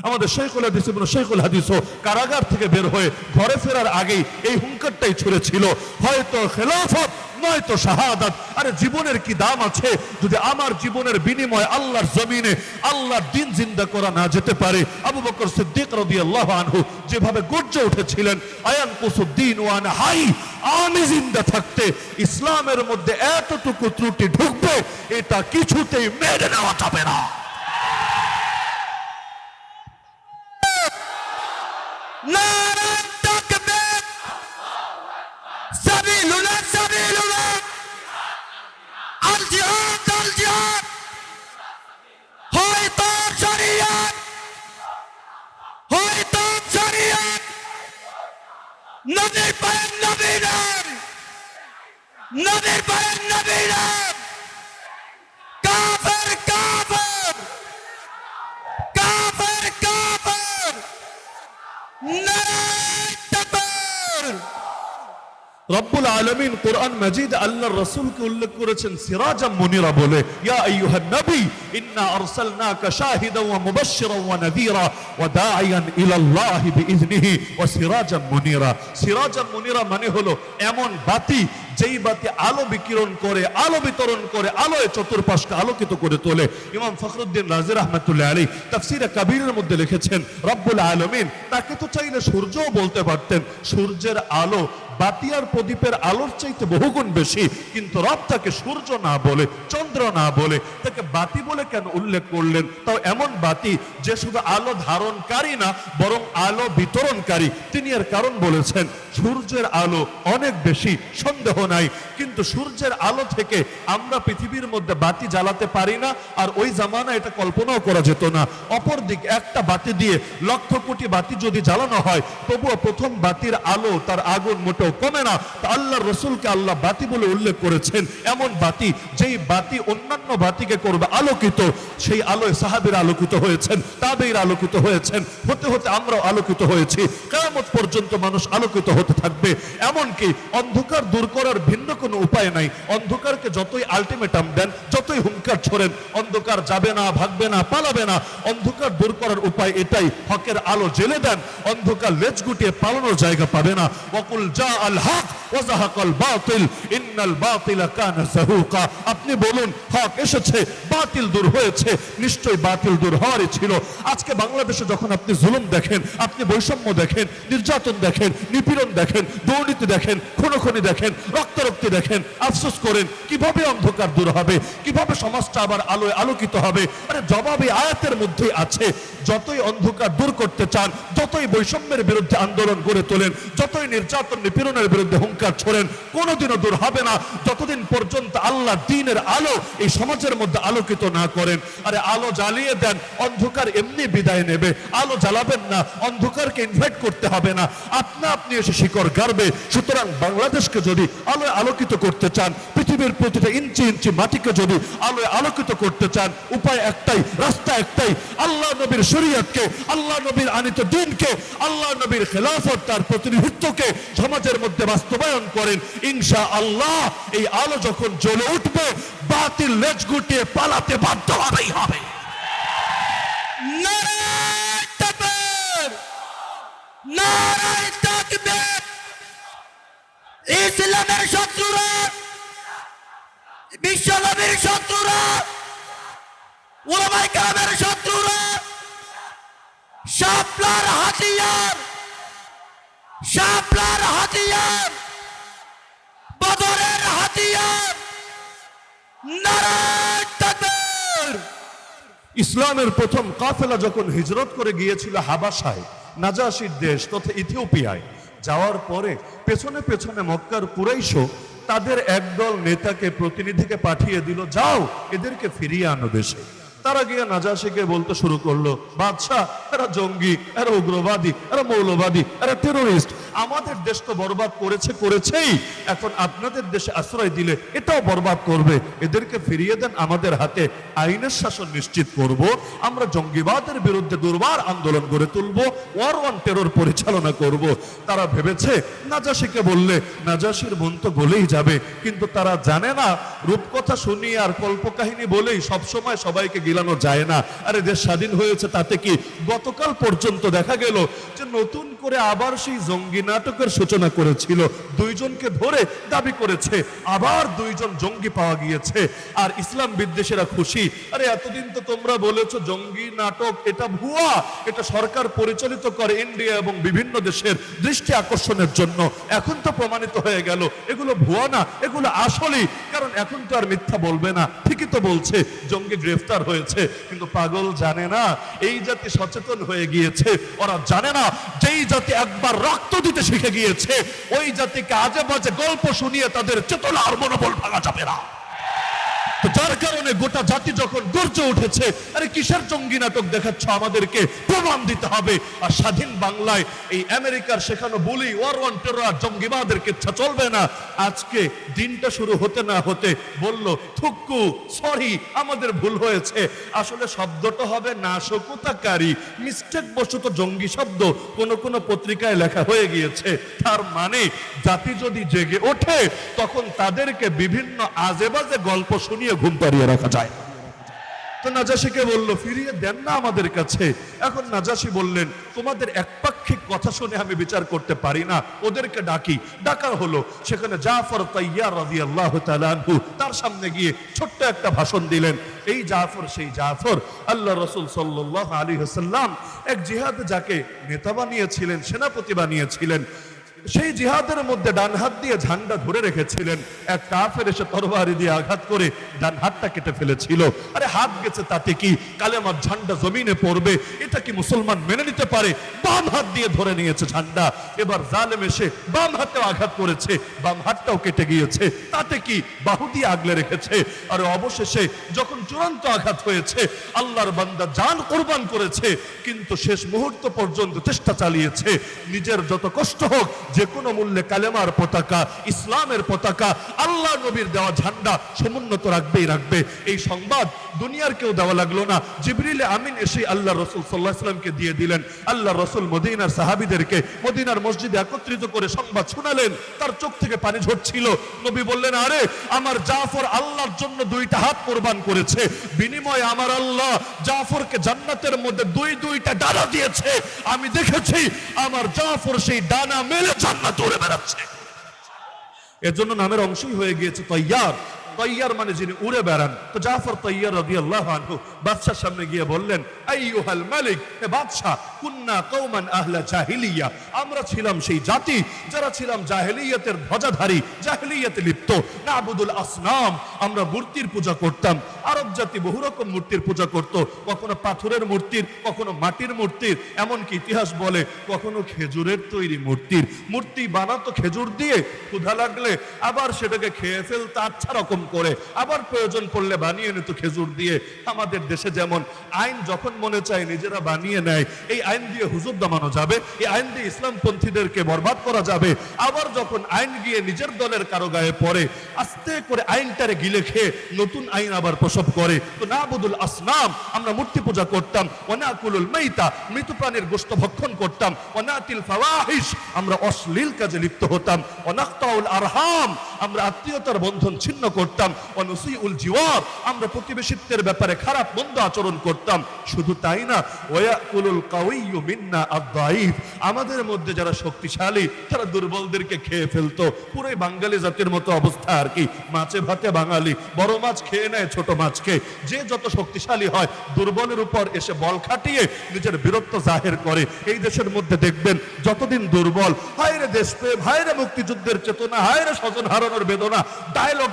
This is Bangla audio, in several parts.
আমাদের শাইখুল হাদিস ইবনে শাইখুল হাদিসও কারাগার থেকে বের হয়ে ঘরে ফেরার আগেই এই হুঙ্কারটাই ছুড়েছিল, হয়তো খেলাফত নয়তো শাহাদাত। আরে জীবনের কি দাম আছে যদি আমার জীবনের বিনিময়ে আল্লাহর জমিনে আল্লাহর দ্বীন জিন্দা করা না যেতে পারে? আবু বকর সিদ্দিক রাদিয়াল্লাহু আনহু যেভাবে গর্জে উঠেছিলেন, আয়ান কুসুদ্দিন ওয়ান হাই, আমি জিন্দা থাকতে ইসলামের মধ্যে এতটুকু ত্রুটি ঢুকবে এটা কিছুতেই মেনে নেওয়া যাবে না। নারায়ে তাকবীর, সাবিলুল্লাহ সাবিলুল্লাহ, আল জিহাদ আল জিহাদ, হয়তো শরিয়ত হয়তো শরিয়ত, নবীর পায়ের নবীর নবীর পায়ের নবীর, কাফের কাফের কাফের কাফের, নারায়ে তাকবীর। রব্বুল আলামিন কোরআন মাজিদ আল্লাহর রাসূলকে উল্লেখ করেছেন সিরাজাম মুনিরা বলে, ইয়া আইয়ুহান নবী ইন্না আরসালনাকা শাহিদান ওয়া মুবাশশিরান ওয়া নাযীরা ওয়া দাঈয়ান ইলাল্লাহি বিইذনিহি ওয়া সিরাজাম মুনিরা। সিরাজাম মুনিরা মানে হলো এমন বাতি যেই বাতি আলো বিকিরণ করে, আলো বিতরণ করে, আলোয় চতুর্পাশকে আলোকিত করে তোলে। ইমাম ফখরুদ্দিন রাজি রাহমাতুল্লাহ আলাইহি তাফসীরে কাবীরের মধ্যে লিখেছেন, রব্বুল আলামিন তাকে তো চাইলে সূর্যও বলতে পারতেন, সূর্যের আলো বাতি আর প্রদীপের আলোর চাইতে বহুগুণ বেশি, কিন্তু রব তাকে সূর্য না বলে, চন্দ্র না বলে, তাকে বাতি বলে কেন উল্লেখ করলেন? তাও এমন বাতি যে শুধু আলো ধারণকারী না বরং আলো বিতরণকারী। তিনি এর কারণ বলেছেন, সূর্যের আলো অনেক বেশি, সন্দেহ নাই, কিন্তু সূর্যের আলো থেকে আমরা পৃথিবীর মধ্যে বাতি জ্বালাতে পারি না, আর ওই জামানা এটা কল্পনাও করা যেত না। অপরদিক একটা বাতি দিয়ে লক্ষ কোটি বাতি যদি জ্বালানো হয়, তবুও প্রথম বাতির আলো তার আগুন মোটেও কমে না। তা আল্লাহর রাসূলকে আল্লাহ বাতি বলে উল্লেখ করেছেন, এমন বাতি যেই বাতি অন্যান্য বাতিকে করবে আলোকিত। সেই আলোয় সাহাবীরা আলোকিত হয়েছেন, তাবেঈরা আলোকিত হয়েছেন, হতে হতে আমরাও আলোকিত হয়েছি। কিয়ামত পর্যন্ত মানুষ আলোকিত হতে থাকবে। এমনকি অন্ধকার দূর করার ভিন্ন কোনো উপায় নাই। অন্ধকারকে যতই আলটিমেটাম দেন, যতই হুঙ্কার ছোড়েন, অন্ধকার যাবে না, ভাগবে না, পালাবে না। অন্ধকার দূর করার উপায় এটাই, হকের আলো জ্বেলে দেন, অন্ধকার লেজ গুটিয়ে পালানোর জায়গা পাবে না। ওয়াকুল জা আল হক ওয়া যাহাকাল বাতিল ইন্নাল বাতিলা কানা যাহুকা। আপনি বলুন হক এসেছে, বাতিল দূর হয়েছে, নিশ্চয়ই বাতিল দূর হওয়ারই ছিল। আজকে বাংলাদেশে যখন আপনি জুলুম দেখেন, আপনি বৈষম্য দেখেন, নির্যাতন দেখেন, নিপীড়ন দেখেন, দুর্নীতি দেখেন, খুনোখুনি দেখেন, রক্তারক্তি দেখেন, আফসোস করেন কিভাবে অন্ধকার দূর হবে, কিভাবে সমাজটা আবার আলোয় আলোকিত হবে। আরে জবাবে আয়াতের মধ্যেই আছে, যতই অন্ধকার দূর করতে চান, যতই বৈষম্যের বিরুদ্ধে আন্দোলন গড়ে তোলেন, যতই নির্যাতন নিপীড়নের বিরুদ্ধে হুঙ্কার ছোড়েন, কোনোদিনও দূর হবে না যতদিন পর্যন্ত আল্লাহ দ্বীনের আলো এই সমাজের মধ্যে আলোকিত না করেন। আরে আলো জ্বালিয়ে দেন, অন্ধকার এমনি বিদায় নেবে। আলো জ্বালাবেন না, অন্ধকারকে ইনভাইট করতে হবে না, আপনা আপনি এসে শিকড় গাড়বে। সুতরাং বাংলাদেশকে যদি আলোয় আলোকিত করতে চান, পৃথিবীর প্রতিটা ইঞ্চি ইঞ্চি মাটিকে যদি আলোয় আলোকিত করতে চান, উপায় একটাই, রাস্তা একটাই, আল্লাহ নবীর শরীয়তকে, আল্লাহ নবীর আনিত দ্বীনকে, আল্লাহ নবীর খেলাফত, তার প্রতিনিধিত্বকে সমাজের মধ্যে বাস্তবায়ন করেন। ইনশাআল্লাহ এই আলো যখন জ্বলে উঠবে, বাতিল লেজ গুটিয়ে পালাতে বাধ্য হবেই হবে। নারায়ে তাকবীর, নারায়ে তাকবীর। ইসলামের শত্রুরা, বিশ্বনবীর শত্রুরা, উলামায়ে কেরামের শত্রুরা, শাপলার হাতিয়ার, শাপলার হাতিয়ার, বদরের হাতিয়ার। নারায়ে তাকবীর। ইসলামের প্রথম কাফেলা যখন হিজরত করে গিয়েছিল হাবাসায়, নাজাশির দেশ তথা ইথিওপিয়ায়, যাওয়ার পরে পেছনে পেছনে মক্কার কুরাইশও তাদের একদল নেতাকে, প্রতিনিধিকে পাঠিয়ে দিল, যাও এদেরকে ফিরিয়ে আনো দেশে। তারা গিয়ে নাজাশিকে বলতে শুরু করলো, বাদশাহ এরা জঙ্গি, এরা উগ্রবাদী, এরা মৌলবাদী, এরা টেরোরিস্ট, আমাদের দেশ তো বরবাদ করেছেই, এখন আপনাদের দেশে আশ্রয় দিলে এটাও বরবাদ করবে। এদেরকে ফিরিয়ে দেন, আমাদের হাতে আইনের শাসন নিশ্চিত করব। আমরা জঙ্গিবাদের বিরুদ্ধে দুর্বার আন্দোলন গড়ে তুলব, ওয়ার ওয়ান টেরর পরিচালনা করব। তারা ভেবেছে নাজাশিকে বললে নাজাশির মন তো গলেই যাবে, কিন্তু তারা জানে না রূপকথা শুনিয়ে আর কল্পকাহিনী বলেই সবসময় সবাইকে গিলানো যায় না। আরে দেশ স্বাধীন হয়েছে তাতে কি? গতকাল পর্যন্ত দেখা গেল যে নতুন করে আবার সেই জঙ্গি নাটকের সূচনা করেছিল, দুইজনকে ধরে দাবি করেছে আবার দুইজন জঙ্গি পাওয়া গিয়েছে, আর ইসলাম বিদ্বেষীরা খুশি। আরে এতদিন তো তোমরা বলেছো জঙ্গি নাটক এটা ভুয়া, এটা সরকার পরিচালিত করে ইন্ডিয়া এবং বিভিন্ন দেশের দৃষ্টি আকর্ষণের জন্য। এখন তো প্রমাণিত হয়ে গেল এগুলো ভুয়া না, এগুলো আসলেই। কারণ এখন তো আর মিথ্যা বলবে না, ঠিকই তো বলছে জঙ্গি গ্রেফতার হয়েছে। কিন্তু পাগল জানে না এই জাতি সচেতন হয়ে গিয়েছে, ওরা জানে না যেই জাতি একবার রক্ত দিতে শিখে গিয়েছে ওই জাতিকে আজে বাজে গল্প শুনিয়ে তাদের চেতনা আর মনোবল ভাঙা যাবে না। তো যার কারণে গোটা জাতি যখন গর্জে উঠেছে, আরে কিসের জঙ্গি নাটক দেখাচ্ছ, আমাদেরকে প্রমাণ দিতে হবে। আর স্বাধীন বাংলায় এই আমেরিকার শেখানো বলি ওয়ার ওয়ান টেরর জঙ্গিবাদের কিচ্ছা চলবে না। আজকে দিনটা শুরু হতে না হতে বলল থুক্কু, সরি আমাদের ভুল হয়েছে। আসলে শব্দটা হবে নাশকতাকারী, মিস্টেক বশত জঙ্গি শব্দ কোন পত্রিকায় লেখা হয়ে গিয়েছে। তার মানে জাতি যদি জেগে ওঠে তখন তাদেরকে বিভিন্ন আজে বাজে গল্প শুনিয়ে ঘুম পাড়িয়ে রাখা যায়। তো নাজাশিকে বলল ফিরিয়ে দেন না আমাদের কাছে। এখন নাজাশি বললেন তোমাদের একপাক্ষিক কথা শুনে আমি বিচার করতে পারি না, ওদেরকে ডাকা হলো। সেখানে জাফর তাইয়ার রাদিয়াল্লাহু তাআলা আনহু তার সামনে গিয়ে ছোট্ট একটা ভাষণ দিলেন। এই জাফর সেই জাফর আল্লাহ রাসূল সাল্লাল্লাহু আলাইহি ওয়াসাল্লাম এক জিহাদে যাকে নেতা বানিয়েছিলেন, সেনাপতি বানিয়েছিলেন, সেই জিহাদের মধ্যে ডান হাত দিয়ে ঝান্ডা ধরে রেখেছিলেন। এক কাফের এসে তরবারি দিয়ে আঘাত করে ডান হাতটা কেটে ফেলেছিল। আরে হাত গেছে তাতে কি, কালেমার ঝান্ডা জমিনে পড়বে, এটা কি মুসলমান মেনে নিতে পারে? বাম হাত দিয়ে ধরে নিয়েছে ঝান্ডা। এবার জালেম এসে বাম হাতেও আঘাত করেছে, বাম হাতটাও কেটে গিয়েছে, তাতে কি, বাহু দিয়ে আগলে রেখেছে। আর অবশেষে যখন চূড়ান্ত আঘাত হয়েছে আল্লাহর বান্দা জান কোরবান করেছে, কিন্তু শেষ মুহূর্ত পর্যন্ত চেষ্টা চালিয়েছে নিজের যত কষ্ট হোক যে কোনো মূল্যে কালেমার পতাকা, ইসলামের পতাকা, আল্লাহ নবীর দেওয়া ঝান্ডা সমুন্নত রাখবে। এই সংবাদ দুনিয়ার কেউ দেওয়া লাগলো না, জিবরিল আমিন এসে আল্লাহ রাসূল সাল্লাল্লাহু আলাইহি ওয়াসাল্লামকে দিয়ে দিলেন। আল্লাহ রাসূল মদিনার সাহাবীদেরকে মদিনার মসজিদে একত্রিত করে সংবাদ শোনালেন। তার চোখ থেকে পানি ঝরছিল। নবী বললেন আরে আমার জাফর আল্লাহর জন্য দুইটা হাত কোরবান করেছে, বিনিময়ে আমার আল্লাহ জাফরকে জান্নাতের মধ্যে দুইটা ডানা দিয়েছে। আমি দেখেছি আমার জাফর সেই ডানা মেলে জান্নাতে উড়ে বেড়াচ্ছে। এজন্য নামের অংশই হয়ে গিয়েছে তাইয়ার। তাইয়ার মানে যিনি উড়ে বেড়ান। তো জাফর তাইয়ার রাদিয়াল্লাহু আনহু বাদশার সামনে গিয়ে বললেন আইয়ুহাল মালিক, হে বাদশা, কুন্না কওমান আহলা জাহিলিয়া, আমরা ছিলাম সেই জাতি যারা ছিলাম জাহেলিয়াতের ধ্বজাধারী, জাহেলিয়াতে লিপ্ত। নাবুদুল আসনাম, আমরা মূর্তির পূজা করতাম। আরব জাতি বহু রকম মূর্তির পূজা করত, কখনো পাথরের মূর্তির, কখনো মাটির মূর্তির, এমনকি ইতিহাস বলে কখনো খেজুরের তৈরি মূর্তি বানাতো খেজুর দিয়ে, ক্ষুধা লাগলে আবার সেটাকে খেয়ে ফেলতো আচ্ছা রকম করে, আবার প্রয়োজন পড়লে বানিয়ে নিত খেজুর দিয়ে। আমাদের দেশে যেমন আইন যখন মনে চায় নিজেরা বানিয়ে নেয়, এই আইন দিয়ে হুজুর দমানো যাবে, এই আইন দিয়ে ইসলামপন্থীদেরকে বরবাদ করা যাবে। আবার যখন আইন গিয়ে নিজের দলের কারো গায়ে পড়ে, আস্তে করে আইনটারে গিলে খেয়ে নতুন আইন আবার প্রসব করে। তো নাবুদুল আসনাম, আমরা মূর্তি পূজা করতাম। ওয়ানাকুলুল মাইতা, মৃত প্রাণীর গোশত ভক্ষণ করতাম। ওয়ানাতিল ফাওয়াহিশ, আমরা অশ্লীল কাজে লিপ্ত হতাম। ওয়ানাকতাউল আরহাম, আমরা আত্মীয়তার বন্ধন ছিন্ন করতাম। ওয়ানুসিউল জিওয়ার, আমরা প্রতিবেশিত্বের ব্যাপারে খারাপ মন্দ আচরণ করতাম। শুধু তাই না, ওয়ায়াকুলুল কাওয়িয়্যু মিন্না আদ-দাঈফ, আমাদের মধ্যে যারা শক্তিশালী তারা দুর্বলদেরকে খেয়ে ফেলতো। পুরোই বাঙালি জাতির মতো অবস্থা আর কি, মাছে ভাতে বাঙালি, বড় মাছ খেয়ে নেয় ছোট মাছকে। যে যত শক্তিশালী হয় দুর্বলের উপর এসে বল খাটিয়ে নিজের বীরত্ব জাহির করে। এই দেশের মধ্যে দেখবেন যতদিন দুর্বল, হায়রে দেশপ্রেম, হায়রে মুক্তিযুদ্ধের চেতনা, হায়রে স্বজন হারানোর বেদনা, ডায়লগ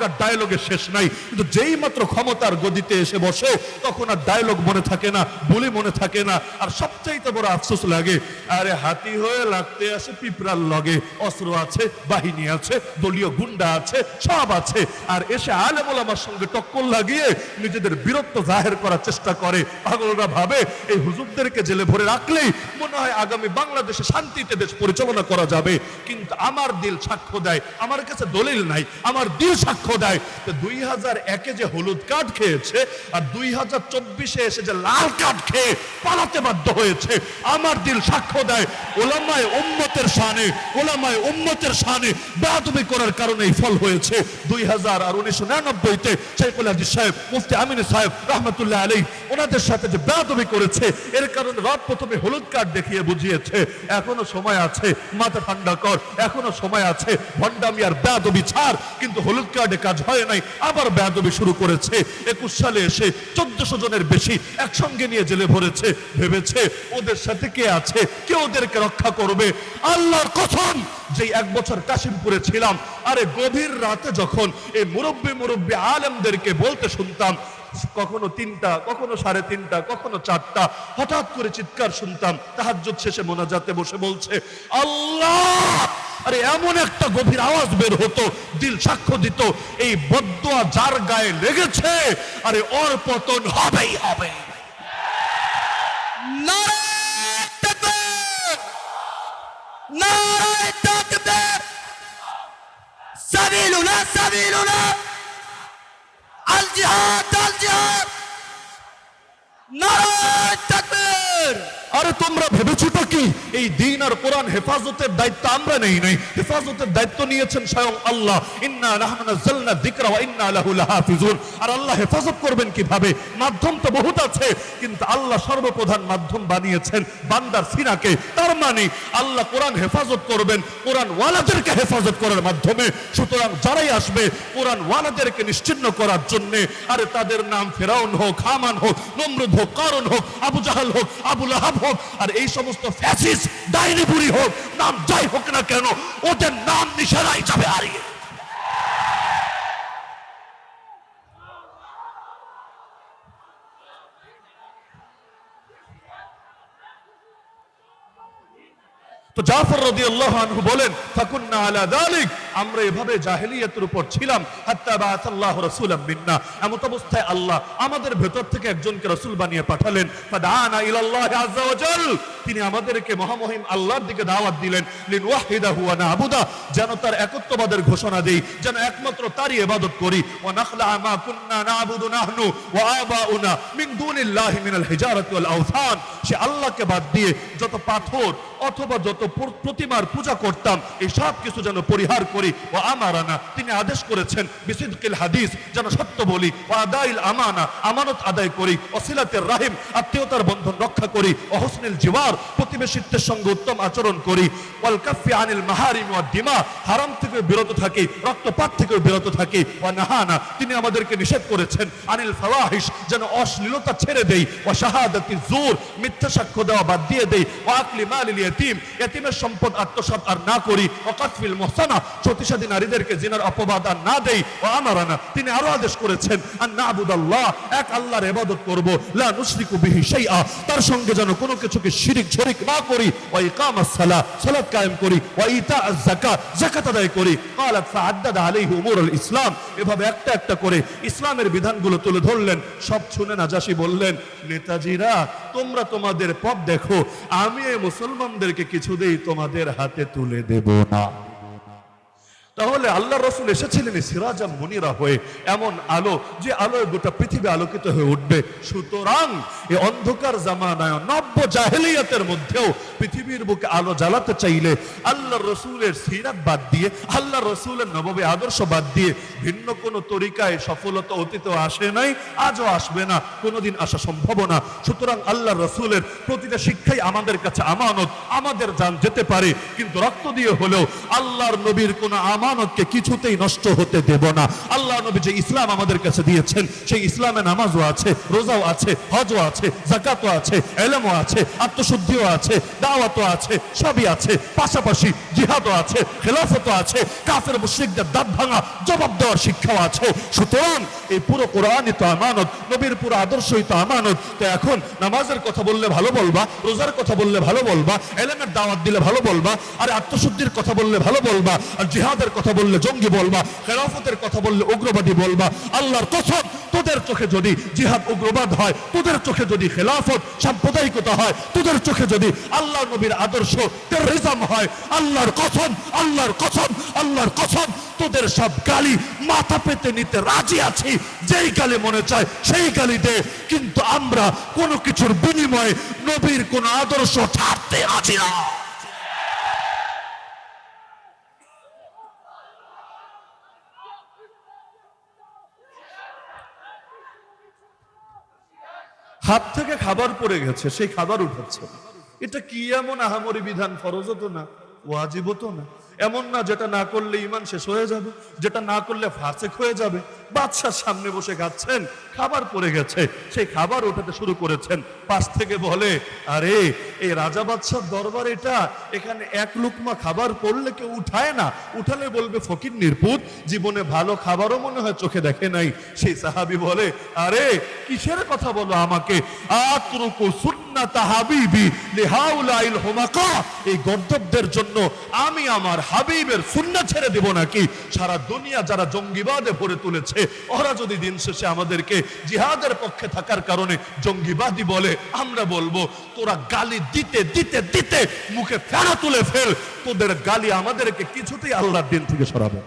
ডায়লগের শেষ নাই, কিন্তু যেই মাত্র ক্ষমতার গদিতে এসে বসে তখন আর ডায়লগ মনে থাকে না, বলি মনে থাকে না। আর সবচাইতে বড় আফসোস লাগে, আরে হাতি হয়ে লাগতে আসে পিঁপড়ার লগে, অস্ত্র আছে, বাহিনী আছে, দলীয় গুন্ডা আছে, সব আছে, আর এসে আলেম ওলামার সঙ্গে টক্কর লাগিয়ে নিজেদের বীরত্ব জাহের করার চেষ্টা করে। পাগলরা ভাবে এই হুজুরদেরকে জেলে ভরে রাখলেই মনে হয় আগামী বাংলাদেশে শান্তিতে দেশ পরিচালনা করা যাবে। কিন্তু আমার দিল সাক্ষ্য দেয়, আমার কাছে দলিল নাই, আমার দিল সাক্ষ্য দেয় 2001-এ যে হলুদ কার্ড খেয়েছে আর 2024-এ এসে যে লাল কার্ড খেয়ে পালাতে বাধ্য হয়েছে, আমার দিল সাক্ষ্য দেয় ওলামায়ে উম্মতের শানে, ওলামায়ে উম্মতের শানে বেয়াদবি করার কারণে এই ফল হয়েছে। 2000 আর 1999-তে শেখুল হাদিস সাহেব, মুফতি আমিন সাহেব রহমতুল্লাহ আলাইহি ওনাদের সাথে যে বেয়াদবি করেছে, এর কারণে রব প্রথমে হলুদ কার্ড দেখিয়ে বুঝিয়েছে এখনো সময় আছে, মাথা ঠান্ডা কর, এখনো সময় আছে, ভণ্ডামি আর বেয়াদবি ছাড়। কিন্তু হলুদ কার্ডে কাজ হয় নাই, আবার বেয়াদবি শুরু করেছে। 21 সালে এসে 1400 জনের বেশি একসঙ্গে নিয়ে জেলে ভরেছে, ভেবেছে ওদের সাথে কে আছে, কে ওদেরকে রক্ষা করবে। আল্লাহর কসম, যে 1 বছর কাশিমপুরে ছিলাম, আরে গভীর রাতে যখন এই মুরব্বী আলেমদেরকে বলতে শুনতাম, কখনো 3টা, কখনো 3:30, কখনো 4টা, হঠাৎ করে চিৎকার শুনতাম, তাহাজ্জুদ শেষে মোনাজাতে বসে বলছে আল্লাহ, আরে এমন একটা গভীর আওয়াজ বের হতো, দিল সাক্ষ্য দিত এই বদদুয়া যার গায়ে লেগেছে, আরে ওর পতন হবেই হবে। নারায়ে তাকবীর, নারায়ে তাকবীর, সাবিলুনা সাবিলুনা, আল জিহাদ আল জিহাদ, নারায়ে তাকবীর। আরে তোমরা ভেবেছোটা কি এই দিন আর কোরআন হেফাজতের দায়িত্ব আমরা নেই নাই? হেফাজতের দায়িত্ব নিয়েছেন স্বয়ং আল্লাহ। ইন্না নাহনু নাযালনা যিকরা ওয়া ইন্না লাহু লাহাফিজুন। আর আল্লাহ হেফাজত করবেন কিভাবে? মাধ্যম তো বহুত আছে, কিন্তু আল্লাহ সর্বপ্রধান মাধ্যম বানিয়েছেন বান্দার সিনাকে। তার মানে আল্লাহ কোরআন হেফাজত করবেন কোরআন ওয়ালাদেরকে হেফাজত করার মাধ্যমে। সুতরাং যারাই আসবে কোরআন ওয়ালাদেরকে নিশ্চিহ্ন করার জন্য, আরে তাদের নাম ফেরাউন হোক, হামান হোক, নমরুদ হোক, কারুন হোক, আবু জাহাল হোক, আবু লাহাব হোক, আর এই সমস্ত ফ্যাসিস্ট ডাইনি বুড়ি হোক, নাম যাই হোক না কেন, ওদের নাম নিশানায় যাবে হারিয়ে। তো জাফর রাদিয়াল্লাহু আনহু বলেন, ফাকুন্না আলা যালিক, আমরা এভাবে জাহেলিয়াতের উপর ছিলাম, হাত্তা বাআসাল্লাহু রাসূলাম মিন্না, এমত অবস্থায় আল্লাহ আমাদের ভেতর থেকে একজনকে রাসূল বানিয়ে পাঠালেন। ফাদানা ইলাল্লাহি আযজা ওয়া জাল, তিনি আমাদেরকে মহামহিম আল্লাহর দিকে দাওয়াত দিলেন। লিনওয়াহিদাহু ওয়া না'বুদা, যেন তার একত্ববাদের ঘোষণা দেই, যেন একমাত্র তারই ইবাদত করি। ওয়া নাখলা মা কুননা না'বুদু নাহনু ওয়া আবাউনা মিন দুনিল্লাহি মিনাল হিজারাতি ওয়াল আওথান, সে আল্লাহকে বাদ দিয়ে যত পাথর অথবা যত প্রতিমার পূজা করতাম এই সব কিছু যেন পরিহার করি। ও আমারানা, তিনি আদেশ করেছেন বিসিদকিল হাদিস, যেন সত্য বলি। ও আদাইল আমানা, আমানত আদায় করি। ও সিলাতের রাহিম, আত্মীয়তার বন্ধন রক্ষা করি। ও হোসনিল জিওয়ার, প্রতিবেশিত্বের সঙ্গে উত্তম আচরণ করি। ওয়াল কাফি আনিল মাহারিম ওয়াদ দিমা, হারাম থেকে বিরত থাকি, রক্তপাত থেকে বিরত থাকি। ও নাহানা, তিনি আমাদেরকে নিষেধ করেছেন আনিল ফাওয়াহিশ, যেন অশ্লীলতা ছেড়ে দেই। ও শাহাদাতি জুর, মিথ্যা সাক্ষ্য দেওয়া বাদ দিয়ে দেই। ও আকলি মালিল ইয়াতীম, ইয়াতীমের সম্পদ আত্মসাৎ আর না করি। ও কাতফিল মুহসানা, সতীসাধী নারীদেরকে জিনার অপবাদ আর না দেই। ও আমারানা, তিনি আরো আদেশ করেছেন আন না'বুদাল্লাহ, এক আল্লাহর ইবাদত করব, লা নুশরিকু বিহি শাইআ, তার সঙ্গে যেন কোনো কিছুকে শিরিক শরীক না করি। ওয়া ইকামাস সালাহ, সালাত কায়েম করি। ওয়া ইতাআজ যাকাত, যাকাত আদায় করি। ক্বালাত ফাআদ্দাদা আলাইহি উমুরুল ইসলাম, এভাবে একটা একটা করে ইসলামের বিধানগুলো তুলে ধরলেন। সব শুনে নাজাশী বললেন, নেতাজিরা তোমরা তোমাদের পথ দেখো, আমি এই মুসলমানদেরকে কিছুতেই তোমাদের হাতে তুলে দেব না। তাহলে আল্লাহ রসুল এসেছিলেন সিরাজাম মুনিরা হয়ে, এমন আলো যে আলোয় গোটা পৃথিবী আলোকিত হয়ে উঠবে। সুতরাং এই অন্ধকার জামানায় নব্য জাহেলিয়াতের মধ্যেও পৃথিবীর বুকে আলো জ্বালাতে চাইলে আল্লাহ রসুলের সিরাত বাদ দিয়ে, আল্লাহ রসুলের নববী আদর্শ বাদ দিয়ে ভিন্ন কোন তরিকায় সফলতা অতীতেও আসে নাই, আজও আসবে না, কোনোদিন আসা সম্ভব না। সুতরাং আল্লাহ রসুলের প্রতিটা শিক্ষাই আমাদের কাছে আমানত। আমাদের জান যেতে পারে, কিন্তু রক্ত দিয়ে হলেও আল্লাহর নবীর কোন আমানত আমানতকে কিছুতেই নষ্ট হতে দেব না। আল্লাহ নবী যে ইসলাম আমাদের কাছে দিয়েছেন, সেই ইসলামে নামাজও আছে, রোজাও আছে, হজও আছে, যাকাতও আছে, ইলমও আছে, আত্মশুদ্ধিও আছে, দাওয়াতও আছে, সবই আছে। পাশাপাশি জিহাদও আছে, খেলাফতও আছে, কাফের মুশরিকদের দাঁত ভাঙা জবাব দেওয়ার শিক্ষাও আছে। সুতরাং এই পুরো কোরআনই তো আমানত, নবীর পুরো আদর্শই তো আমানত। তো এখন নামাজের কথা বললে ভালো বলবা, রোজার কথা বললে ভালো বলবা, ইলমের দাওয়াত দিলে ভালো বলবা, আর আত্মশুদ্ধির কথা বললে ভালো বলবা, আর জিহাদের কথা বললে জঙ্গি বলবা, খেলাফতের কথা বললে উগ্রবাদী বলবা। আল্লাহর কসম, তোদের চোখে যদি জিহাদ উগ্রবাদ হয়, তোদের চোখে যদি খেলাফত সাম্প্রদায়িকতা হয়, তোদের চোখে যদি আল্লাহ নবীর আদর্শ টেররিজম হয়, আল্লাহর কসম, আল্লাহর কসম, আল্লাহর কসম, তোদের সব গালি মাথা পেতে নিতে রাজি আছি। যেই গালি মনে চায় সেই গালি দে, কিন্তু আমরা কোনো কিছুর বিনিময়ে নবীর কোন আদর্শ ছাড়তে রাজি না। হাত থেকে খাবার পড়ে গেছে, সেই খাবার উঠাচ্ছে। এটা কি এমন আহামরি বিধান? ফরজও তো না, ওয়াজিবও তো না। এমন না যেটা না করলে ঈমান শেষ হয়ে যাবে, যেটা না করলে ফাসেক হয়ে যাবে। বাদশার সামনে বসে খাচ্ছেন, খাবার পড়ে গেছে, সেই খাবার উঠাতে শুরু করেছেন। পাশ থেকে বলে, আরে এই রাজা বাদশার দরবার এটা, এখানে এক লুকমা খাবার পড়লে কেউ উঠায় না, উঠালে বলবে ফকির নির্পুত, জীবনে ভালো খাবারও মনে হয় চোখে দেখে নাই। সেই সাহাবী বলে, আরে কিসের কথা বলো আমাকে? আতরুকু সুন্নাতা হাবিবি লিহাউলাইল হুমাকা, এই গর্দবদের জন্য আমি আমার হাবিবের সুন্নাত ছেড়ে দেব নাকি? সারা দুনিয়া যারা জঙ্গিবাদে ভরে তুলেছে, ওরা যদি দিন শেষে আমাদেরকে জিহাদের পক্ষে থাকার কারণে জঙ্গিবাদী বলে, আমরা বলবো তোরা গালি দিতে দিতে দিতে মুখে ফেনা তুলে ফেল, তোদের গালি আমাদেরকে কিছুতেই আল্লাহর দিন থেকে সরাবে।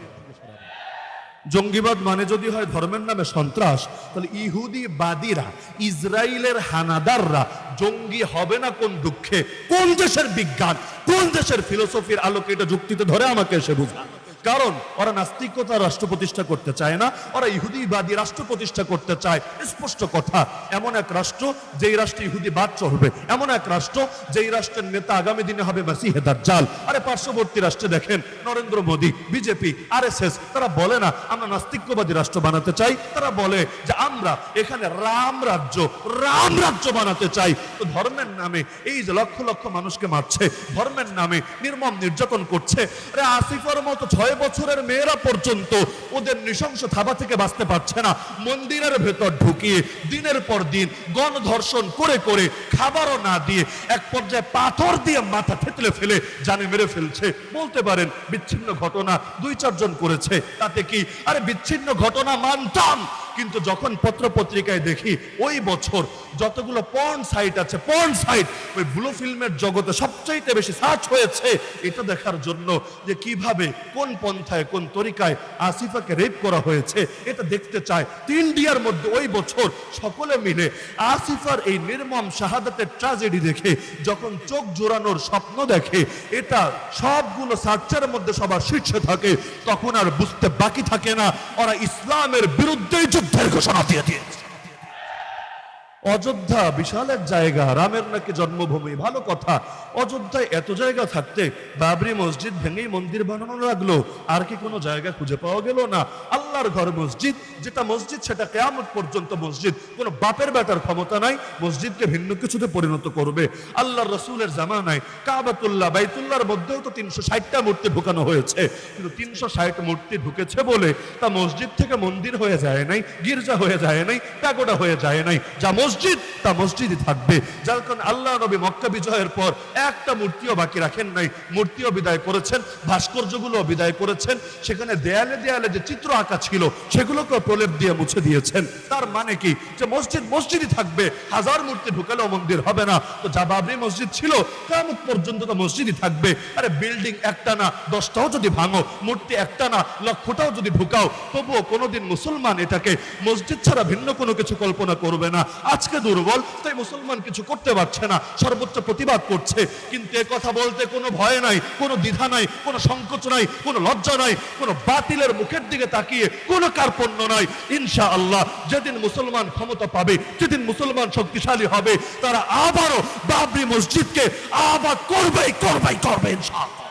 জঙ্গিবাদ মানে যদি হয় ধর্মের নামে সন্ত্রাস, তাহলে ইহুদি বাদীরা, ইসরায়েলের হানাদাররা জঙ্গি হবে না কোন দুঃখে? কোন দেশের বিজ্ঞান, কোন দেশের ফিলোসফির আলোকে এটা যুক্তিতে ধরে আমাকে এসে বুঝা। কারণ ওরা নাস্তিকতা রাষ্ট্র প্রতিষ্ঠা করতে চায় না, ওরা ইহুদিবাদী রাষ্ট্র প্রতিষ্ঠা করতে চায়। স্পষ্ট কথা, এমন এক রাষ্ট্র যেই রাষ্ট্রে ইহুদিবাদ চলবে, এমন এক রাষ্ট্র যেই রাষ্ট্রের নেতা আগামী দিনে হবে মাসিহে দাজ্জাল। আরে পার্শ্ববর্তী রাষ্ট্রে দেখেন নরেন্দ্র মোদী, বিজেপি, আরএসএস, তারা বলে না আমরা নাস্তিকবাদী রাষ্ট্র বানাতে চাই, তারা বলে যে আমরা এখানে রাম রাজ্য বানাতে চাই। তো ধর্মের নামে এই যে লক্ষ লক্ষ মানুষকে মারছে, ধর্মের নামে নির্মম নির্যাতন করছে। আরে আসিফার মতো 6 বছরের মেয়েরা পর্যন্ত ওদের নৃশংস থাবা থেকে বাঁচতে পারছে না। মন্দিরের ভেতর ঢুকিয়ে দিনের পর দিন গণধর্ষণ করে করে, খাবারও না দিয়ে, এক পর্যায়ে পাথর দিয়ে মাথা থেতলে ফেলে জানে মেরে ফেলছে। বলতে পারেন বিচ্ছিন্ন ঘটনা 2-4 জন করেছে, তাতে কি? আরে বিচ্ছিন্ন ঘটনা মানতাম, কিন্তু যখন পত্র পত্রিকায় দেখি ওই বছর যতগুলো পর্ন সাইট আছে, পর্ন সাইট ওই ব্লু ফিল্মের জগতে সবচাইতে বেশি সার্চ হয়েছে, এটা দেখার জন্য যে কিভাবে, কোন পন্থায়, কোন তরিকায় আসিফাকে রেপ করা হয়েছে, এটা দেখতে চায়। ইন্ডিয়ার মধ্যে ওই বছর সকলে মিলে আসিফার এই নির্মম শাহাদাতের ট্র্যাজেডি দেখে যখন চোখ জোড়ানোর স্বপ্ন দেখে, এটা সবগুলো সার্চের মধ্যে সবার শীর্ষে থাকে, তখন আর বুঝতে বাকি থাকে না ওরা ইসলামের বিরুদ্ধে যুদ্ধের ঘোষণা দিয়ে দিয়েছে। অযোধ্যা বিশাল এক জায়গা, রামের নাকি জন্মভূমি, ভালো কথা। অযোধ্যায় এত জায়গা থাকতে বাবরি মসজিদ ভেঙেই মন্দির বানানো লাগলো, আর কি কোনো জায়গা খুঁজে পাওয়া গেল না? আল্লাহর ঘর মসজিদ, যেটা মসজিদ সেটা কিয়ামত পর্যন্ত মসজিদ, কোনো বাপের বেটার ক্ষমতা নাই মসজিদকে ভিন্ন কিছুতে পরিণত করবে। আল্লাহর রসুলের জামানায় কাবাতুল্লাহ, বাইতুল্লাহর মধ্যেও তো 360টা মূর্তি ঢুকানো হয়েছে, কিন্তু 360 মূর্তি ঢুকেছে বলে তা মসজিদ থেকে মন্দির হয়ে যায় নাই, গির্জা হয়ে যায় নাই, প্যাগোডা হয়ে যায় নাই। যা মসজিদ তা মসজিদই থাকবে। যার কারণে আল্লাহ নবী মক্কা বিজয়ের পর একটা মূর্তিও বাকি রাখেন নাই, মূর্তিও বিদায় করেছেন, ভাস্কর্যগুলো বিদায় করেছেন, সেখানে দেয়ালে দেয়ালে যে চিত্র আঁকা ছিল সেগুলোকে প্রলেপ দিয়ে মুছে দিয়েছেন। তার মানে কি? যে মসজিদ মসজিদই থাকবে, হাজার মূর্তি ঢুকালেও মন্দির হবে না। তো যা বাবরি মসজিদ ছিল কিয়ামত পর্যন্ত তো মসজিদই থাকবে। আরে বিল্ডিং একটা না 10টাও যদি ভাঙো, মূর্তি একটা না লক্ষটাও যদি ঢুকাও, তবুও কোনোদিন মুসলমান এটাকে মসজিদ ছাড়া ভিন্ন কোনো কিছু কল্পনা করবে না। আজকে দুর্বল তাই মুসলমান কিছু করতে পারছে না, সর্বোচ্চ প্রতিবাদ করছে, কিন্তু এ কথা বলতে কোনো ভয় নাই, কোনো দ্বিধা নাই, কোনো সংকোচ নাই, কোনো লজ্জা নাই, কোনো বাতিলের মুখের দিকে তাকিয়ে কোনো কার্পণ্য নাই। ইনশাআল্লাহ যেদিন মুসলমান ক্ষমতা পাবে, যেদিন মুসলমান শক্তিশালী হবে, তারা আবারও বাবরি মসজিদকে আবার করবে ইনশাআল্লাহ।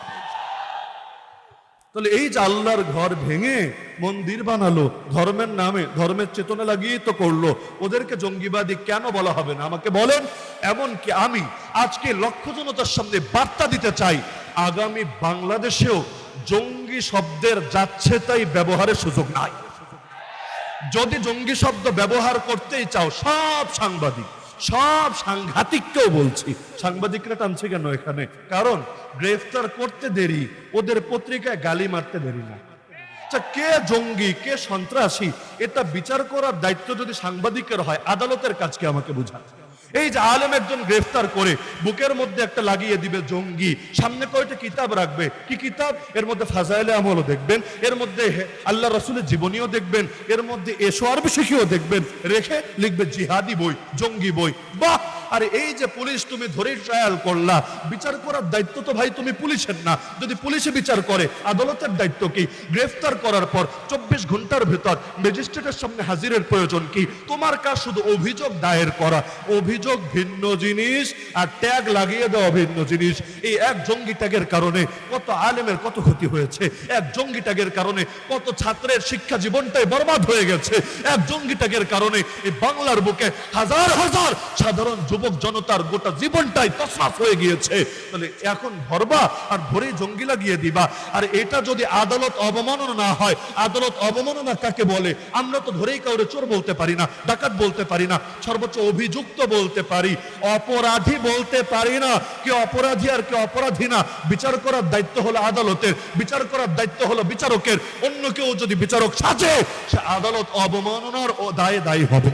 তাহলে এই যে আল্লাহর ঘর ভেঙে মন্দির বানালো, ধর্মের নামে ধর্মের চেতনা লাগিয়ে তো করলো, ওদেরকে জঙ্গিবাদী কেন বলা হবে না আমাকে বলেন? এমনকি আমি আজকে লক্ষ জনতার সামনে বার্তা দিতে চাই, আগামী বাংলাদেশেও জঙ্গি শব্দের যাচ্ছে তাই ব্যবহারের সুযোগ নাই। যদি জঙ্গি শব্দ ব্যবহার করতেই চাও, সব সাংবাদিক, সব সাংঘাতিককেও বলছি, সাংবাদিকরা টানছে কেন এখানে? কারণ গ্রেফতার করতে দেরি, ওদের পত্রিকায় গালি মারতে দেরি না। আচ্ছা, কে জঙ্গি কে সন্ত্রাসী এটা বিচার করার দায়িত্ব যদি সাংবাদিকের হয়, আদালতের কাজকে আমাকে বুঝান। এই যে আলেম একজন গ্রেফতার করে বুকের মধ্যে একটা লাগিয়ে দিবে জঙ্গি, সামনে কয়টা কিতাব রাখবে, কি কিতাব? এর মধ্যে ফাজাইলে আমলও দেখবেন, এর মধ্যে আল্লাহ রাসূলের জীবনীও দেখবেন, এর মধ্যে এশো আরবি শিখিও দেখবেন, রেখে লিখবে জিহাদি বই, জঙ্গি বই। বাহ! আরে এই যে পুলিশ তুমি ধরেই ট্রায়াল করলা, বিচার করার দায়িত্ব তো ভাই তুমি পুলিশের না। যদি পুলিশে বিচার করে, আদালতের দায়িত্ব কি? গ্রেফতার করার পর 24 ঘন্টার ভেতর ম্যাজিস্ট্রেটের সামনে হাজিরের প্রয়োজন কি? তোমার কাজ শুধু অভিযোগ দায়ের করা। অভিযোগ ভিন্ন জিনিস আর ট্যাগ লাগিয়ে দেওয়া ভিন্ন জিনিস। এই এক জঙ্গি ট্যাগের কারণে কত আলেমের কত ক্ষতি হয়েছে, এক জঙ্গি ট্যাগের কারণে কত ছাত্রের শিক্ষা জীবনটাই বরবাদ হয়ে গেছে, এক জঙ্গি ট্যাগের কারণে এই বাংলার বুকে হাজার হাজার সাধারণ যুবক জনতার গোটা জীবনটাই তছনছ হয়ে গিয়েছে। তাহলে এখন ধরবা আর ধরেই জঙ্গি লাগিয়ে দিবা। আর এটা যদি আদালত অবমাননা না হয়, আদালত অবমাননা কাকে বলে? আমরা তো ধরেই কাউরে চোর বলতে পারি না, ডাকাত বলতে পারি না, সর্বোচ্চ অভিযুক্ত বলতে পারি, অপরাধী বলতে পারি না। কে অপরাধী আর কে অপরাধী না বিচার করার দায়িত্ব হলো আদালতের, বিচার করার দায়িত্ব হলো বিচারকের। অন্য কেউ যদি বিচারক সাজে, সে আদালত অবমাননার ও দায়ে দায়ী হবে।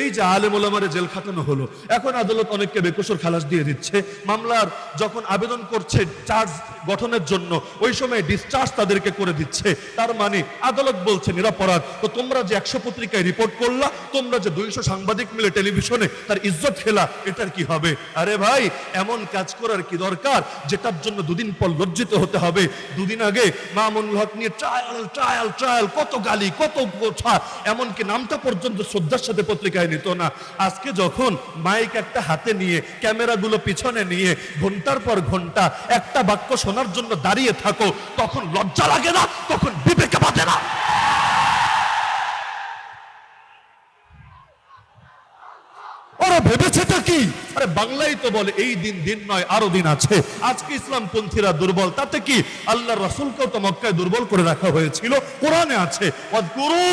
এই যে আলেম ওলামারে জেল খাটানো হলো, এখন আদালত অনেককে বেকসুর খালাস দিয়ে দিচ্ছে। মামলার যখন আবেদন করছে চার্জ গঠনের জন্য, ওই সময় ডিসচার্জ তাদেরকে করে দিচ্ছে। তার মানে আদালত বলছে নিরপরাধ। তো তোমরা যে 100 পত্রিকায় রিপোর্ট করলা, তোমরা যে 200 সাংবাদিক মিলে টেলিভিশনে তার ইজ্জত খেলা, এটার কি হবে? আরে ভাই, এমন কাজ করার কি দরকার যেটার জন্য দুদিন পর লজ্জিত হতে হবে? দুদিন আগে মামুনুল হক নিয়ে ট্রায়াল ট্রায়াল ট্রায়াল, কত গালি, কত কথা, এমনকি নামটা পর্যন্ত শ্রদ্ধার সাথে পত্রিকায় নিত না। আজকে যখন মাইক একটা হাতে নিয়ে, ক্যামেরাগুলো পিছনে নিয়ে ঘন্টার পর ঘন্টা একটা বাক্য শোনার জন্য দাঁড়িয়ে থাকো, তখন লজ্জা লাগে না? তখন বিবেকে বাঁধে না? ওরা ভেবেছেটা কি? আরে বাংলাই তো বলে এই দিন দিন নয়, আরো দিন আছে। আজকে ইসলামপন্থীরা দুর্বল, তাতে কি? আল্লাহর রাসূলকেও তো মক্কায় দুর্বল করে রাখা হয়েছিল, কোরআনে আছে ওয়াজকুরু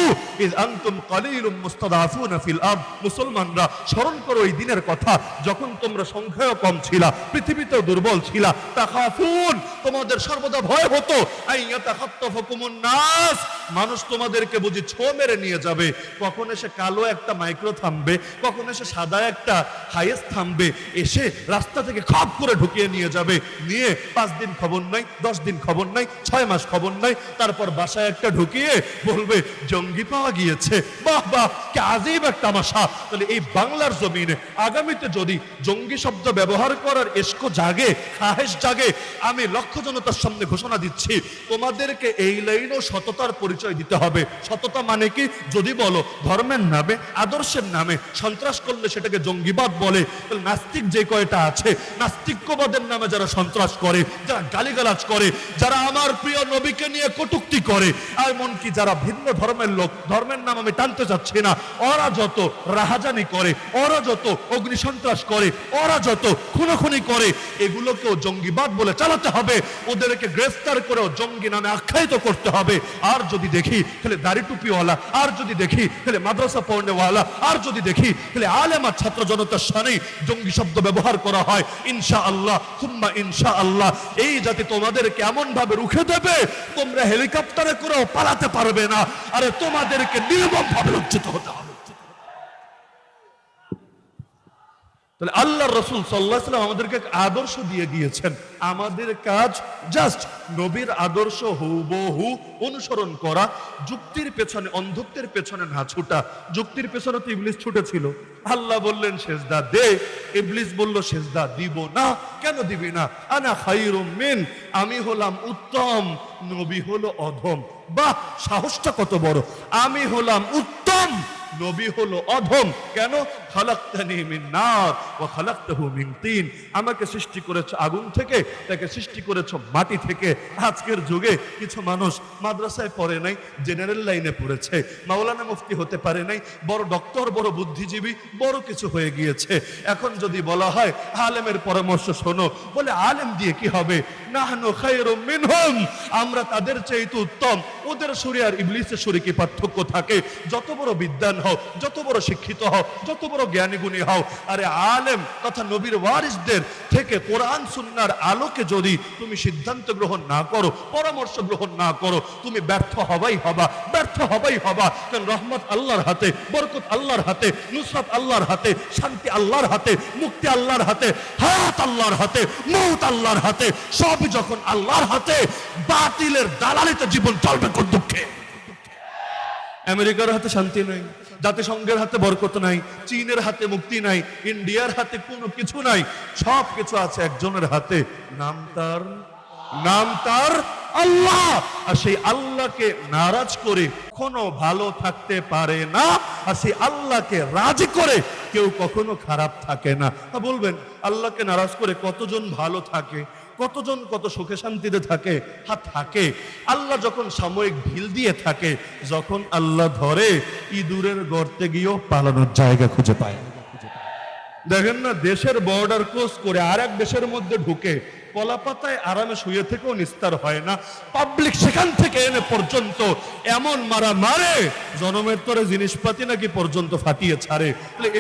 ইয আনতুম কালিলুম মুস্তাদাফুনা ফিল আরদ। মুসলমানরা স্মরণ করো এই দিনের কথা, যখন তোমরা সংখ্যায় কম ছিলা, পৃথিবীতেও দুর্বল ছিলা। তাখাফুন, তোমাদের সর্বদা ভয় হতো, আইয়াতাখাত্তাফুকুমুন নাস, মানুষ তোমাদেরকে বুঝি ছো মেরে নিয়ে যাবে। কখন এসে কালো একটা মাইক্রো থামবে, কখন এসে সাদা একটা হাইয়েস্ট থামবে, এসে রাস্তা থেকে খপ করে ঢুকিয়ে নিয়ে যাবে। নিয়ে 5 দিন খবর নাই, 10 দিন খবর নাই, 6 মাস খবর নাই, তারপর বাসায় একটা ঢুকিয়ে বলবে জঙ্গি পাওয়া গিয়েছে। বাহ বাহ, কি আজীব একটা তামাশা। তাহলে এই বাংলার জমিনে আগামীতে যদি জঙ্গি শব্দ ব্যবহার করার এসকো জাগে, খাহেশ জাগে, আমি লক্ষ জনতার সামনে ঘোষণা দিচ্ছি, তোমাদেরকে এই লাইনও সততার পরিচয় দিতে হবে। সততা মানে কি? যদি বলো ধর্মের নামে, আদর্শের নামে সন্ত্রাস করলে সেটাকে জঙ্গিবাদ বলে। নাস্তিক যে কয়টা আছে, নাস্তিক্যবাদের নামে যারা সন্ত্রাস করে, যারা গালিগালাজ করে, যারা আমার প্রিয় নবীকে নিয়ে কটূক্তি করে, এমনকি যারা ভিন্ন ধর্মের লোক, ধর্মের নাম আমি টানতে চাচ্ছি না, ওরা যত রাহাজানি করে, ওরা যত অগ্নি সন্ত্রাস করে, ওরা যত খুনোখুনি করে, এগুলোকেও জঙ্গিবাদ বলে চালাতে হবে। ওদেরকে গ্রেফতার করেও জঙ্গি নামে আখ্যায়িত করতে হবে। আর যদি দেখি তাহলে দাড়ি টুপিওয়ালা, আর যদি দেখি তাহলে মাদ্রাসা পড়নেওয়ালা, আর যদি দেখি তাহলে আলেম আর ছাত্র জনতার সামনে জঙ্গি শব্দ ব্যবহার করা হয়, ইনশাআল্লাহ সুম্মা ইনশাআল্লাহ এই জাতি তোমাদেরকে এমন ভাবে রুখে দেবে, তোমরা হেলিকপ্টারে করেও পালাতে পারবে না। আরে তোমাদেরকে নির্মম ভাবে লজ্জিত হতে হবে। তাহলে আল্লাহর রাসূল সাল্লাল্লাহু আলাইহি ওয়াসাল্লাম আমাদেরকে আদর্শ দিয়ে গিয়েছেন, আমাদের কাজ জাস্ট নবীর আদর্শ হুবহু অনুসরণ করা, যুক্তির পেছনে, অন্ধত্বের পেছনে না ছুটা। যুক্তির পেছনে তো ইবলিস ছুটেছিল, আল্লাহ বললেন সেজদা দে, ইবলিস বলল সেজদা দিব না। কেন দিবি না? আনা খায়রুম মিন, আমি হলাম উত্তম, নবী হলো অধম। বাহ, সাহসটা কত বড়! আমি হলাম উত্তম, নবী হলো অধম। কেন? খালাকতানি মিন নার ওয়া খালাকতাহু মিন তিন, আমাকে সৃষ্টি করেছো আগুন থেকে, তাকে সৃষ্টি করেছো মাটি থেকে। আজকের যুগে কিছু মানুষ মাদ্রাসায় পড়ে নাই, জেনারেল লাইনে পড়েছে, মাওলানা মুফতি হতে পারে নাই, বড় ডক্টর, বড় বুদ্ধিজীবী, বড় কিছু হয়ে গিয়েছে। এখন যদি বলা হয় আলেমের পরামর্শ শোনো, বলে আলেম দিয়ে কি হবে? নাহনু খায়রুম মিনহুম, আমরা তাদের চাইতে উত্তম। ওদের সুরে আর ইবলিসের সুরে কি পার্থক্য থাকে? যত বড় বিদ্বান হও, যত বড় শিক্ষিত হও, যত বড় জ্ঞানী গুণী হও, আরে আলেম তথা নবীর ওয়ারিসদের থেকে কোরআন সুন্নাহর আলোকে যদি তুমি সিদ্ধান্ত গ্রহণ না করো, পরামর্শ গ্রহণ না করো, তুমি ব্যর্থ হবাই হবা, ব্যর্থ হবাই হবা। কারণ রহমত আল্লাহর হাতে, বরকত আল্লাহর হাতে, নুসরাত আল্লাহর হাতে, শান্তি আল্লাহর হাতে, মুক্তি আল্লাহর হাতে, হায়াত আল্লাহর হাতে, মউত আল্লাহর হাতে। সবই যখন আল্লাহর হাতে, বাতিলের দালালিতে জীবন চলবে কোন দুঃখে? আমেরিকার হাতে শান্তি নাই, জাতিসংঘের হাতে বরকত নাই, চীনের হাতে মুক্তি নাই, ইন্ডিয়ার হাতে কোনো কিছু নাই, সব কিছু আছে একজনের হাতে, নাম তার আল্লাহ। আর সেই আল্লাহকে নারাজ করে কখনো ভালো থাকতে পারে না, আর সেই আল্লাহকে রাজি করে কেউ কখনো খারাপ থাকে না। বলবেন আল্লাহকে নারাজ করে কতজন ভালো থাকে, কতজন কত সুখে শান্তিতে থাকে? থাকে। আল্লাহ যখন সাময়িক ঢিল দিয়ে থাকে, যখন আল্লাহ ধরে ইঁদুরের গর্তে গিয়েও পালানোর জায়গা খুঁজে পায়। দেখেন না, দেশের বর্ডার ক্রস করে আর এক দেশের মধ্যে ঢুকে কলাপাতায় আরামে শুয়ে থেকেও নিস্তার হয় না, পাবলিক সেখান থেকে এনে পর্যন্ত এমন মারা মারে, জনমের তরে জিনিসপাতি নাকি পর্যন্ত ফাটিয়ে ছাড়ে।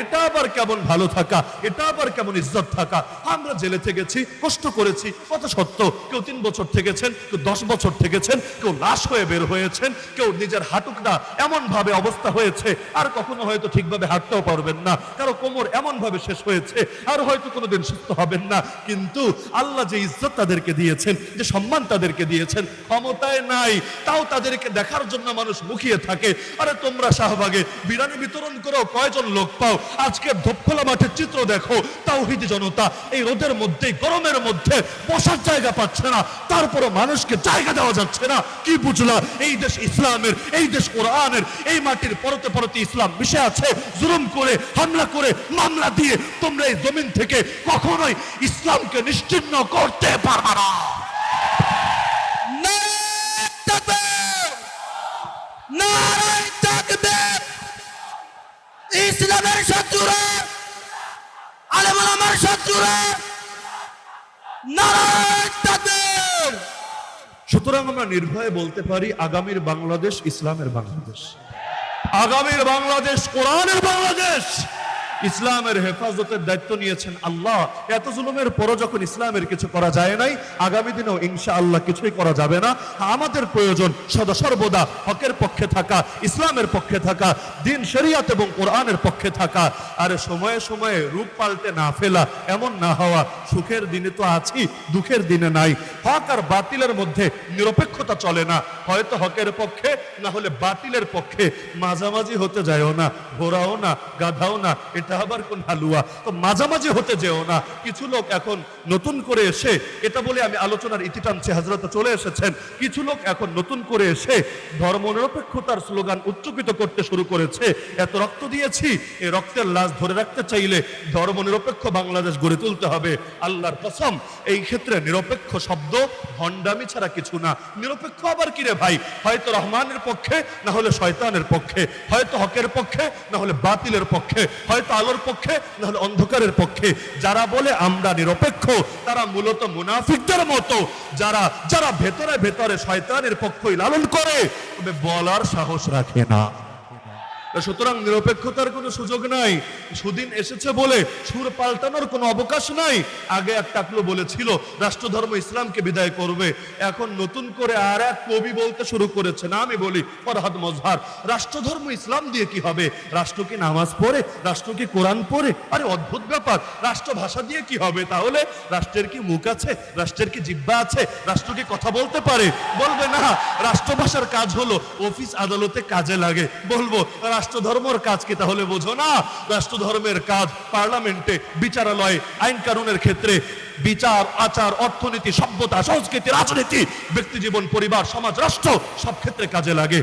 এটা আবার কেমন ভালো থাকা, এটা আবার কেমন ইজ্জত থাকা? আমরা জেলে থেকেছি, কষ্ট করেছি, কত সত্য। কেউ 3 বছর থেকেছেন, কেউ 10 বছর থেকেছেন, কেউ লাশ হয়ে বের হয়েছেন, কেউ নিজের হাঁটুকটা এমন ভাবে অবস্থা হয়েছে আর কখনো হয়তো ঠিকভাবে হাঁটতেও পারবেন না, কারো কোমর এমন ভাবে শেষ হয়েছে আর হয়তো কোনোদিন সুস্থ হবেন না। কিন্তু আল্লাহ যে ইজ্জত তাদেরকে দিয়েছেন, যে সম্মান তাদেরকে দিয়েছেন, ক্ষমতায় নাই তাও তাদেরকে দেখার জন্য মানুষ মুখিয়ে থাকে। আরে তোমরা শাহবাগে বিরিয়ানি বিতরণ করো, কয়জন লোক পাও? আজকে ধোপখোলা মাঠের চিত্র দেখো, তাওহীদি জনতা এই রোদের মধ্যে, গরমের মধ্যে বসার জায়গা পাচ্ছে না, তারপরও মানুষকে জায়গা দেওয়া যাচ্ছে না। কি বুঝলা? এই দেশ ইসলামের, এই দেশ কোরআনের, এই মাটির পরতে পরতে ইসলাম মিশে আছে। জুলুম করে, হামলা করে, মামলা দিয়ে তোমরা এই জমিন থেকে কখনোই ইসলামকে নিশ্চিহ্ন করতে পারবে না। নারায়ে তাকবীর, নারায়ে তাকবীর। ইসলামের শত্রুরা, আলেম ওলামার শত্রুরা, নারায়ে তাকবীর। সুতরাং আমরা নির্ভয়ে বলতে পারি, আগামীর বাংলাদেশ ইসলামের বাংলাদেশ, আগামীর বাংলাদেশ কোরআনের বাংলাদেশ। ইসলামের হেফাজতের দায়িত্ব নিয়েছেন আল্লাহ। এত জুলুমের পরও যখন ইসলামের কিছু করা যায় নাই, আগামী দিনেও ইনশাআল্লাহ কিছুই করা যাবে না। আমাদের প্রয়োজন সদা সর্বদা হকের পক্ষে থাকা, ইসলামের পক্ষে থাকা, দিন শরিয়ত এবং কোরআনের পক্ষে থাকা। আর সময়ে সময়ে রূপ পাল্টে না ফেলা, এমন না হওয়া। সুখের দিনে তো আছি, দুঃখের দিনে নাই। হক আর বাতিলের মধ্যে নিরপেক্ষতা চলে না, হয়তো হকের পক্ষে, না হলে বাতিলের পক্ষে। মাঝামাঝি হতে যায়ও না, ঘোরাও না, গাধাও না, এটা আবার কোন হালুয়া? তো মাঝামাঝি হতে যেও না। কিছু লোক এখন নতুন করে এসে, এটা বলে আমি আলোচনার ইতি টানছি, হযরত চলে এসেছেন, কিছু লোক এখন নতুন করে এসে ধর্মনিরপেক্ষতার স্লোগান উচ্চকিত করতে শুরু করেছে। এত রক্ত দিয়েছি, এই রক্তের লাশ ধরে রাখতে চাইলে ধর্মনিরপেক্ষ বাংলাদেশ গড়ে তুলতে হবে। আল্লাহর কসম, এই ক্ষেত্রে নিরপেক্ষ শব্দ ভণ্ডামি ছাড়া কিছু না। নিরপেক্ষ আবার কি রে ভাই? হয়তো রহমানের পক্ষে, না হলে শয়তানের পক্ষে, হয়তো হকের পক্ষে, না হলে বাতিলের পক্ষে, হয়তো আলোর পক্ষে, না হলে অন্ধকারের পক্ষে। যারা বলে আমরা নিরপেক্ষ, তারা মূলত মুনাফিকদের মতো, যারা যারা ভেতরে ভেতরে শয়তানের পক্ষই লালন করে, তবে বলার সাহস রাখে না। সুতরাং নিরপেক্ষতার কোনো সুযোগ নাই। সুদিন এসেছে বলে সুর পাল্টানোর কোনো অবকাশ নাই। আগে এক টাকলো বলেছিল রাষ্ট্রধর্ম ইসলামকে বিদায় করবে, এখন নতুন করে আর এক কবি বলতে শুরু করেছে, না আমি বলি ফরহাদ মজহার, রাষ্ট্রধর্ম ইসলাম দিয়ে কি হবে? রাষ্ট্র কি নামাজ পড়ে? রাষ্ট্র কি কোরআন পড়ে? আরে অদ্ভুত ব্যাপার। রাষ্ট্র ভাষা দিয়ে কি হবে? তাহলে রাষ্ট্রের কি মুখ আছে? রাষ্ট্রের কি জিহ্বা আছে? রাষ্ট্র কি কথা বলতে পারে? বলবে না। রাষ্ট্র ভাষার কাজ হলো অফিস আদালতে কাজে লাগে। বলবো রাষ্ট্রধর্মের কাজ কি তাহলে বোঝো না? রাষ্ট্রধর্মের কাজ পার্লামেন্টে, বিচারালয়ে, আইন কানুনের ক্ষেত্রে, বিচার, আচার, অর্থনীতি, সভ্যতা, সংস্কৃতি, রাজনীতি, ব্যক্তি জীবন, পরিবার, সমাজ, রাষ্ট্র সব ক্ষেত্রে কাজে লাগে।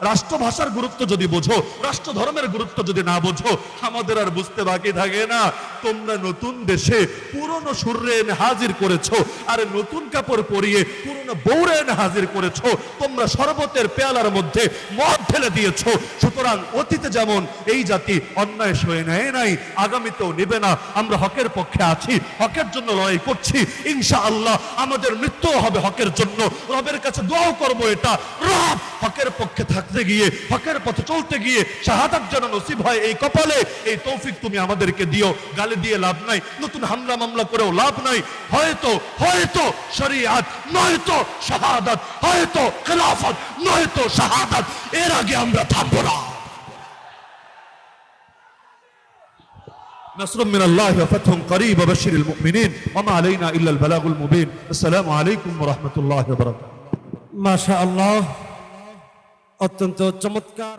রাষ্ট্রভাষার গুরুত্ব যদি বোঝো, রাষ্ট্রধর্মের গুরুত্ব যদি না বোঝো, আমাদের আর বুঝতে বাকি থাকে না। তোমরা নতুন দেশে পুরনো সুররে এনে হাজির করেছো, আর নতুন কাপড় পরিয়ে পুরনো বউরে এনে হাজির করেছো। তোমরা শরবতের পেয়ালার মধ্যে মদ ঢেলে দিয়েছো। সুতরাং অতীতে যেমন এই জাতি অন্যায় সয়ে নেয় নাই, আগামীতেও নেবে না। আমরা হকের পক্ষে আছি, হকের জন্য লড়াই করছি। ইনশাআল্লাহ আমাদের মৃত্যুও হবে হকের জন্য। রবের কাছে দোয়াও করবো এটা, রব হকের পক্ষে থাকতে গিয়ে, হকের পথে চলতে গিয়ে শাহাদাত যেন নসিব হয় এই কপালে। এই তৌফিক তুমি আমাদেরকে দিও। গালি দিয়ে লাভ নাই, নতুন হামলা মামলা করেও লাভ নাই। হয়তো শরিয়াত, নয়তো শাহাদাত, হয়তো খেলাফত, নয়তো শাহাদাত। এর আগে আমরা থামবো না। نصر من الله وفتح قريب وبشر المؤمنين وما علينا إلا البلاغ المبين. السلام عليكم ورحمة الله وبركاته. মাশাআল্লাহ, অত্যন্ত চমৎকার।